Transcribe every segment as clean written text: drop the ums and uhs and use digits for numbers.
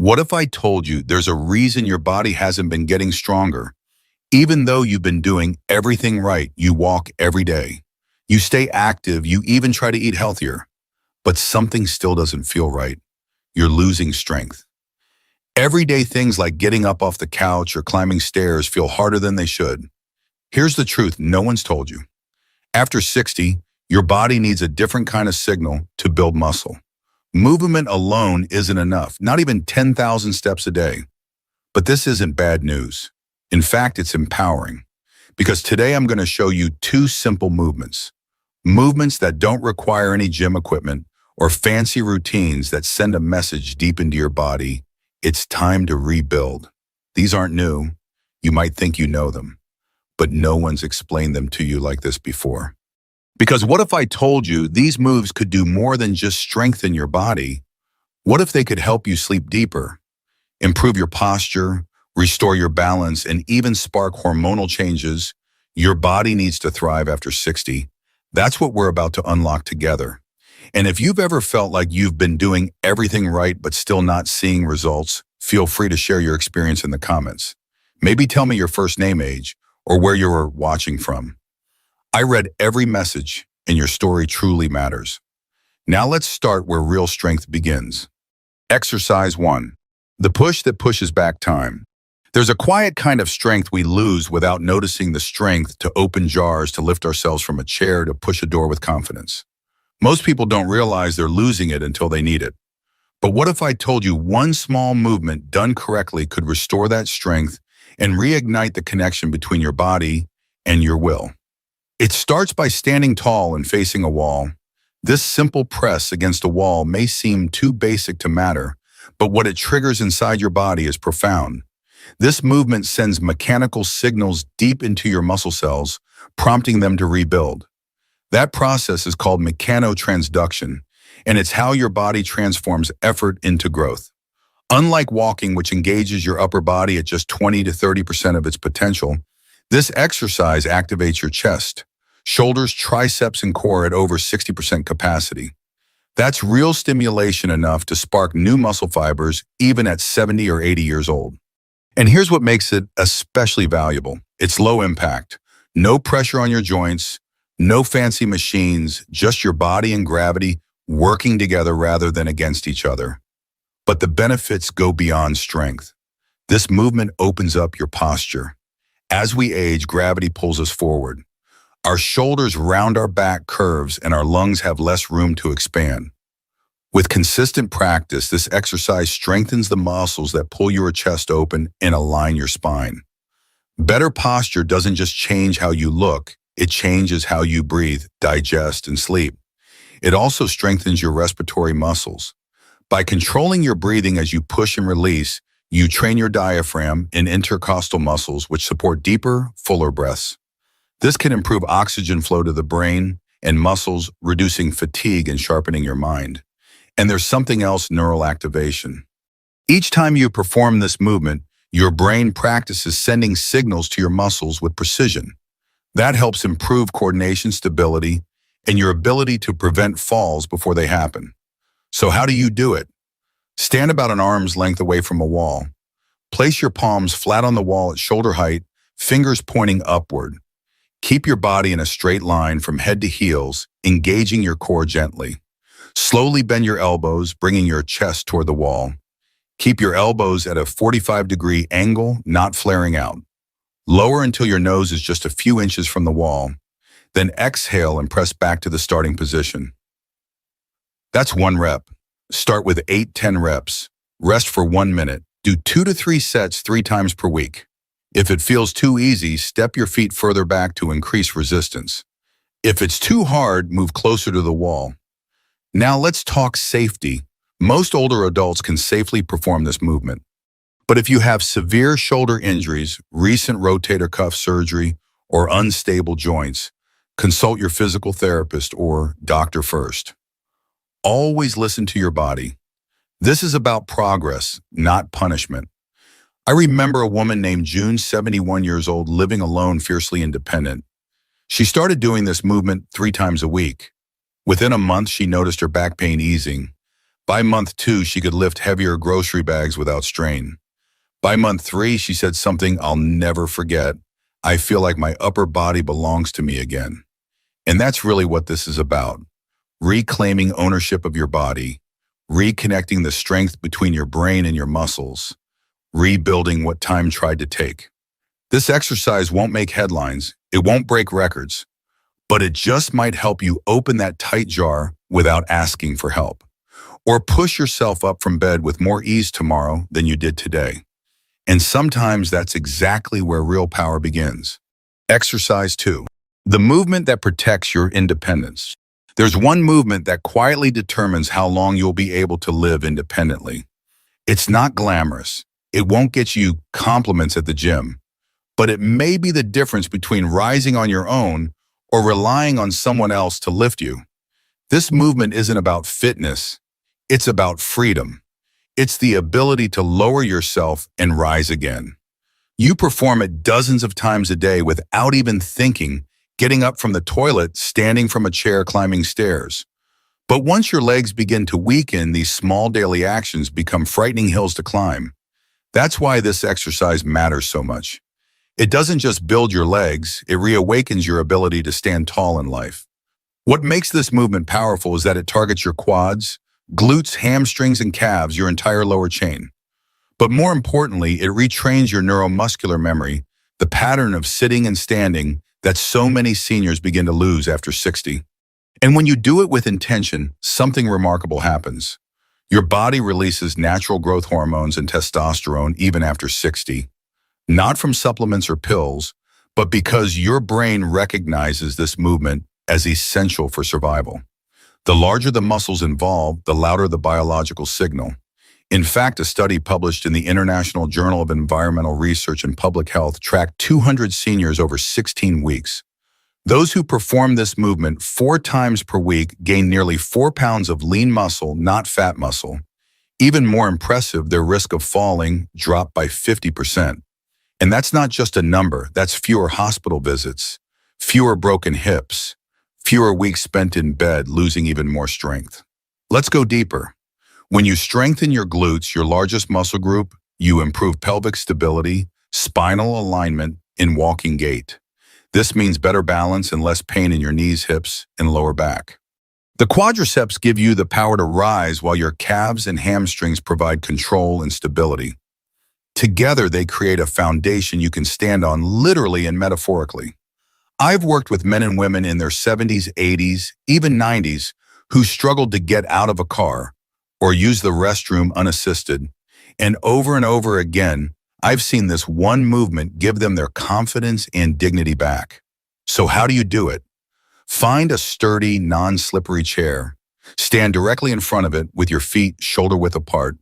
What if I told you there's a reason your body hasn't been getting stronger? Even though you've been doing everything right, you walk every day, you stay active, you even try to eat healthier, but something still doesn't feel right. You're losing strength. Everyday things like getting up off the couch or climbing stairs feel harder than they should. Here's the truth no one's told you. After 60, your body needs a different kind of signal to build muscle. Movement alone isn't enough, not even 10,000 steps a day. But this isn't bad news. In fact, it's empowering. Because today I'm going to show you two simple movements. Movements that don't require any gym equipment or fancy routines that send a message deep into your body. It's time to rebuild. These aren't new. You might think you know them, but no one's explained them to you like this before. Because what if I told you these moves could do more than just strengthen your body? What if they could help you sleep deeper, improve your posture, restore your balance, and even spark hormonal changes your body needs to thrive after 60? That's what we're about to unlock together. And if you've ever felt like you've been doing everything right but still not seeing results, feel free to share your experience in the comments. Maybe tell me your first name, age, or where you were watching from. I read every message, and your story truly matters. Now let's start where real strength begins. Exercise 1. The push that pushes back time. There's a quiet kind of strength we lose without noticing the strength to open jars, to lift ourselves from a chair, to push a door with confidence. Most people don't realize they're losing it until they need it. But what if I told you one small movement done correctly could restore that strength and reignite the connection between your body and your will? It starts by standing tall and facing a wall. This simple press against a wall may seem too basic to matter, but what it triggers inside your body is profound. This movement sends mechanical signals deep into your muscle cells, prompting them to rebuild. That process is called mechanotransduction, and it's how your body transforms effort into growth. Unlike walking, which engages your upper body at just 20 to 30% of its potential, this exercise activates your chest, shoulders, triceps, and core at over 60% capacity. That's real stimulation enough to spark new muscle fibers even at 70 or 80 years old. And here's what makes it especially valuable. It's low impact, no pressure on your joints, no fancy machines, just your body and gravity working together rather than against each other. But the benefits go beyond strength. This movement opens up your posture. As we age, gravity pulls us forward. Our shoulders round our back curves and our lungs have less room to expand. With consistent practice, this exercise strengthens the muscles that pull your chest open and align your spine. Better posture doesn't just change how you look, it changes how you breathe, digest, and sleep. It also strengthens your respiratory muscles. By controlling your breathing as you push and release, you train your diaphragm and intercostal muscles, which support deeper, fuller breaths. This can improve oxygen flow to the brain and muscles, reducing fatigue and sharpening your mind. And there's something else: neural activation. Each time you perform this movement, your brain practices sending signals to your muscles with precision. That helps improve coordination, stability, and your ability to prevent falls before they happen. So how do you do it? Stand about an arm's length away from a wall. Place your palms flat on the wall at shoulder height, fingers pointing upward. Keep your body in a straight line from head to heels, engaging your core gently. Slowly bend your elbows, bringing your chest toward the wall. Keep your elbows at a 45-degree angle, not flaring out. Lower until your nose is just a few inches from the wall. Then exhale and press back to the starting position. That's 1 rep. Start with 8-10 reps. Rest for 1 minute. Do 2 to 3 sets 3 times per week. If it feels too easy, step your feet further back to increase resistance. If it's too hard, move closer to the wall. Now let's talk safety. Most older adults can safely perform this movement. But if you have severe shoulder injuries, recent rotator cuff surgery, or unstable joints, consult your physical therapist or doctor first. Always listen to your body. This is about progress, not punishment. I remember a woman named June, 71 years old, living alone, fiercely independent. She started doing this movement 3 times a week. Within a month, she noticed her back pain easing. By month 2, she could lift heavier grocery bags without strain. By month 3, she said something I'll never forget. I feel like my upper body belongs to me again. And that's really what this is about. Reclaiming ownership of your body, reconnecting the strength between your brain and your muscles, rebuilding what time tried to take. This exercise won't make headlines, it won't break records, but it just might help you open that tight jar without asking for help. Or push yourself up from bed with more ease tomorrow than you did today. And sometimes that's exactly where real power begins. Exercise 2. The movement that protects your independence. There's one movement that quietly determines how long you'll be able to live independently. It's not glamorous. It won't get you compliments at the gym. But it may be the difference between rising on your own or relying on someone else to lift you. This movement isn't about fitness. It's about freedom. It's the ability to lower yourself and rise again. You perform it dozens of times a day without even thinking, getting up from the toilet, standing from a chair, climbing stairs. But once your legs begin to weaken, these small daily actions become frightening hills to climb. That's why this exercise matters so much. It doesn't just build your legs, it reawakens your ability to stand tall in life. What makes this movement powerful is that it targets your quads, glutes, hamstrings, and calves, your entire lower chain. But more importantly, it retrains your neuromuscular memory, the pattern of sitting and standing that so many seniors begin to lose after 60. And when you do it with intention, something remarkable happens. Your body releases natural growth hormones and testosterone even after 60, not from supplements or pills, but because your brain recognizes this movement as essential for survival. The larger the muscles involved, the louder the biological signal. In fact, a study published in the International Journal of Environmental Research and Public Health tracked 200 seniors over 16 weeks. Those who performed this movement 4 times per week gained nearly 4 pounds of lean muscle, not fat muscle. Even more impressive, their risk of falling dropped by 50%. And that's not just a number, that's fewer hospital visits, fewer broken hips, fewer weeks spent in bed, losing even more strength. Let's go deeper. When you strengthen your glutes, your largest muscle group, you improve pelvic stability, spinal alignment, and walking gait. This means better balance and less pain in your knees, hips, and lower back. The quadriceps give you the power to rise while your calves and hamstrings provide control and stability. Together, they create a foundation you can stand on literally and metaphorically. I've worked with men and women in their 70s, 80s, even 90s who struggled to get out of a car or use the restroom unassisted. And over again, I've seen this one movement give them their confidence and dignity back. So how do you do it? Find a sturdy, non-slippery chair. Stand directly in front of it with your feet shoulder-width apart,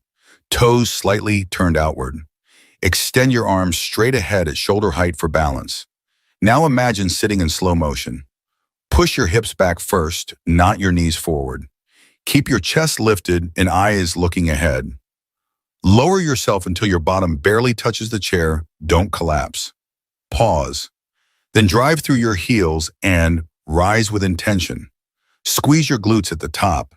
toes slightly turned outward. Extend your arms straight ahead at shoulder height for balance. Now imagine sitting in slow motion. Push your hips back first, not your knees forward. Keep your chest lifted and eyes looking ahead. Lower yourself until your bottom barely touches the chair. Don't collapse. Pause. Then drive through your heels and rise with intention. Squeeze your glutes at the top.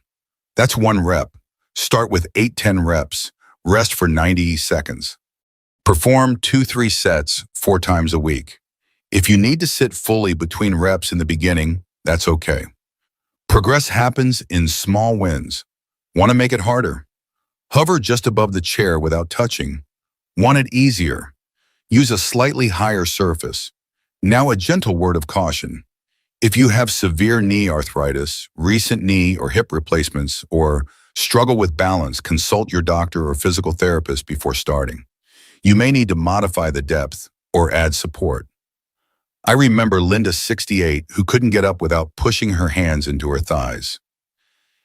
That's 1 rep. Start with 8-10 reps. Rest for 90 seconds. Perform 2-3 sets 4 times a week. If you need to sit fully between reps in the beginning, that's okay. Progress happens in small wins. Want to make it harder? Hover just above the chair without touching. Want it easier? Use a slightly higher surface. Now a gentle word of caution. If you have severe knee arthritis, recent knee or hip replacements, or struggle with balance, consult your doctor or physical therapist before starting. You may need to modify the depth or add support. I remember Linda, 68, who couldn't get up without pushing her hands into her thighs.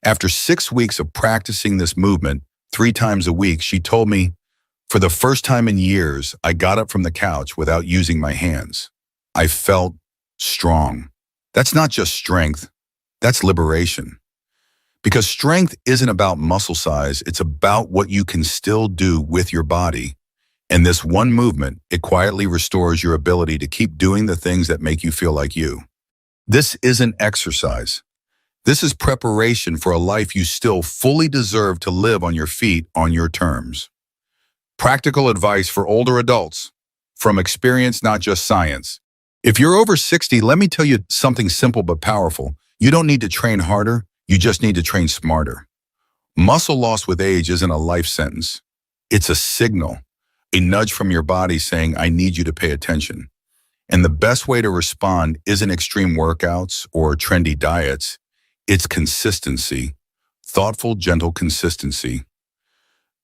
After 6 weeks of practicing this movement 3 times a week, she told me, for the first time in years, I got up from the couch without using my hands. I felt strong. That's not just strength, that's liberation. Because strength isn't about muscle size, it's about what you can still do with your body. And this one movement, it quietly restores your ability to keep doing the things that make you feel like you. This isn't exercise. This is preparation for a life you still fully deserve to live on your feet on your terms. Practical advice for older adults. From experience, not just science. If you're over 60, let me tell you something simple but powerful. You don't need to train harder, you just need to train smarter. Muscle loss with age isn't a life sentence. It's a signal, a nudge from your body saying, I need you to pay attention. And the best way to respond isn't extreme workouts or trendy diets. It's consistency, thoughtful, gentle consistency.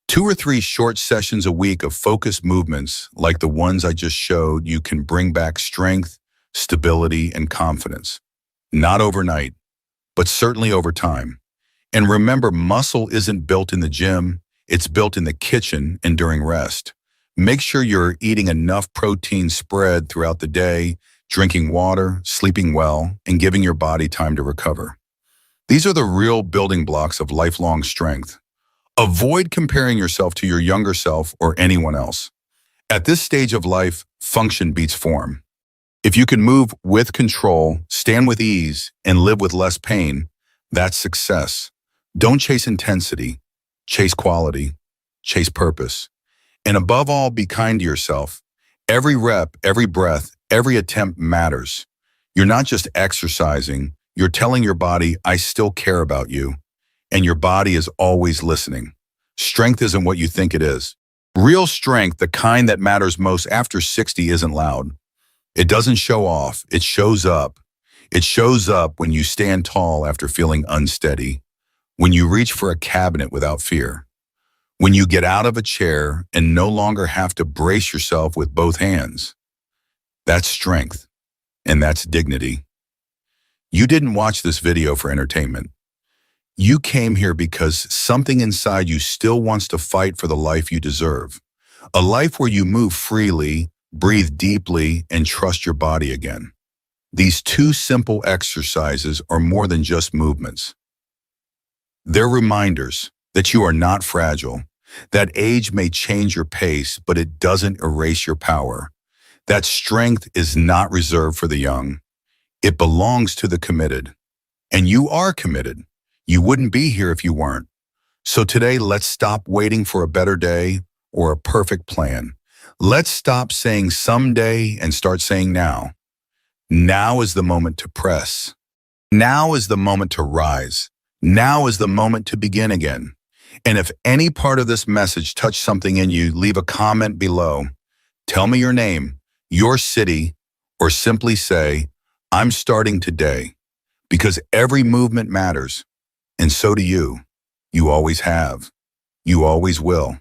2 or 3 short sessions a week of focused movements like the ones I just showed you can bring back strength, stability, and confidence. Not overnight, but certainly over time. And remember, muscle isn't built in the gym, it's built in the kitchen and during rest. Make sure you're eating enough protein spread throughout the day, drinking water, sleeping well, and giving your body time to recover. These are the real building blocks of lifelong strength. Avoid comparing yourself to your younger self or anyone else. At this stage of life, function beats form. If you can move with control, stand with ease, and live with less pain, that's success. Don't chase intensity, chase quality, chase purpose. And above all, be kind to yourself. Every rep, every breath, every attempt matters. You're not just exercising, you're telling your body, I still care about you. And your body is always listening. Strength isn't what you think it is. Real strength, the kind that matters most after 60, isn't loud. It doesn't show off, it shows up. It shows up when you stand tall after feeling unsteady, when you reach for a cabinet without fear, when you get out of a chair and no longer have to brace yourself with both hands. That's strength, and that's dignity. You didn't watch this video for entertainment. You came here because something inside you still wants to fight for the life you deserve. A life where you move freely, breathe deeply, and trust your body again. These 2 simple exercises are more than just movements. They're reminders that you are not fragile, that age may change your pace, but it doesn't erase your power. That strength is not reserved for the young. It belongs to the committed. And you are committed. You wouldn't be here if you weren't. So today, let's stop waiting for a better day or a perfect plan. Let's stop saying someday and start saying now. Now is the moment to press. Now is the moment to rise. Now is the moment to begin again. And if any part of this message touched something in you, leave a comment below. Tell me your name, your city, or simply say, I'm starting today. Because every movement matters. And so do you. You always have. You always will.